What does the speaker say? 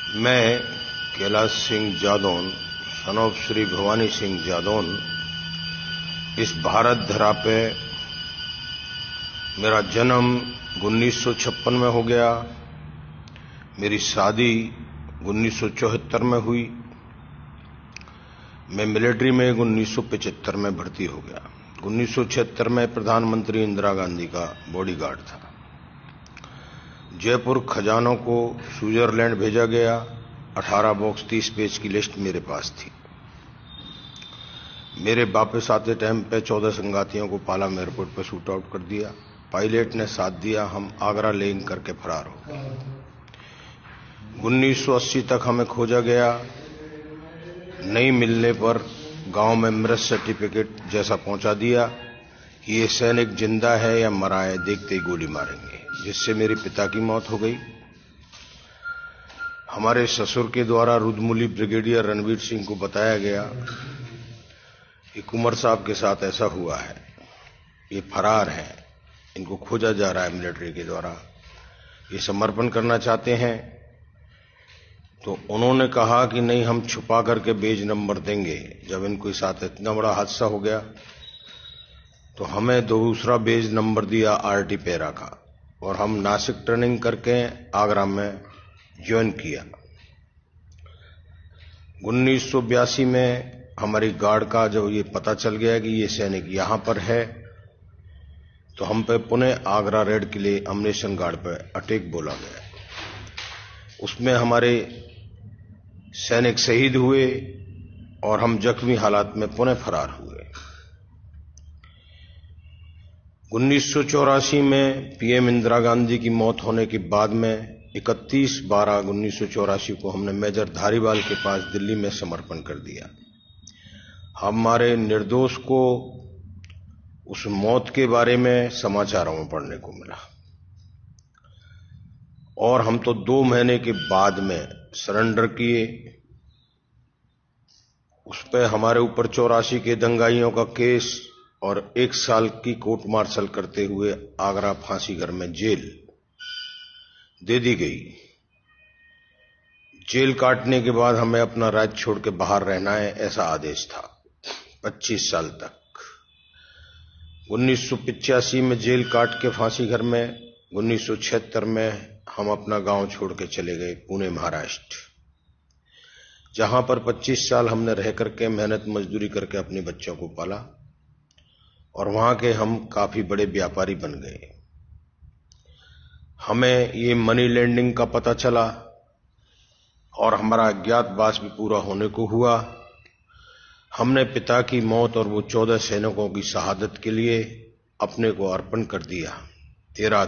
मैं Kailash Singh Jadaun, son of Shri Bhavani Singh Jadaun, इस भारत धरा पे मेरा जन्म 1956 में हो गया। मेरी शादी 1974 में हुई। मैं मिलिट्री में 1975 में भर्ती हो गया। 1976 में प्रधानमंत्री इंदिरा गांधी का बॉडीगार्ड था। जयपुर खजानों को स्विट्जरलैंड भेजा गया। 18 बॉक्स 30 पेज की लिस्ट मेरे पास थी। मेरे वापस आते टाइम पे 14 संगातियों को पालम एयरपोर्ट पर शूट आउट कर दिया। पायलट ने साथ दिया। हम आगरा लैंड करके फरार हो गए। 1980 तक हमें खोजा गया। नहीं मिलने पर गांव में मृत सर्टिफिकेट जैसा पहुंचा दिया कि ये सैनिक जिंदा है या मरा है, देखते ही गोली मारेंगे, जिससे मेरे पिता की मौत हो गई। हमारे ससुर के द्वारा रुद्रमुली ब्रिगेडियर रणवीर सिंह को बताया गया कि कुंवर साहब के साथ ऐसा हुआ है, ये फरार हैं, इनको खोजा जा रहा है मिलिट्री के द्वारा, ये समर्पण करना चाहते हैं। तो उन्होंने कहा कि नहीं, हम छुपा करके बेज नंबर देंगे। जब इनके साथ इतना बड़ा हादसा हो गया तो हमें दूसरा बेज नंबर दिया आरटी पेरा का, और हम नासिक ट्रेनिंग करके आगरा में ज्वाइन किया। 1982 में हमारी गार्ड का जब ये पता चल गया कि ये सैनिक यहां पर है, तो हम पे पुनः आगरा रेड के लिए अम्नेशन गार्ड पर अटैक बोला गया। उसमें हमारे सैनिक शहीद हुए और हम जख्मी हालात में पुनः फरार हुए। 1984 में पीएम इंदिरा गांधी की मौत होने के बाद में 31/12/1984 को हमने मेजर धारीवाल के पास दिल्ली में समर्पण कर दिया। हमारे निर्दोष को उस मौत के बारे में समाचारों में पढ़ने को मिला, और हम तो 2 महीने के बाद में सरेंडर किए। उस पर हमारे ऊपर 84 के दंगाइयों का केस और 1 साल की कोर्ट मार्शल करते हुए आगरा फांसी घर में जेल दे दी गई। जेल काटने के बाद हमें अपना राज्य छोड़ के बाहर रहना है, ऐसा आदेश था 25 साल तक। 1985 में जेल काट के फांसी घर में 1976 में हम अपना गांव छोड़ के चले गए पुणे महाराष्ट्र, जहां पर 25 साल हमने रह करके मेहनत मजदूरी करके अपने बच्चों को पाला, और वहां के हम काफी बड़े व्यापारी बन गए। हमें ये मनी लैंडिंग का पता चला और हमारा अज्ञातवास भी पूरा होने को हुआ। हमने पिता की मौत और वो 14 सैनिकों की शहादत के लिए अपने को अर्पण कर दिया। 13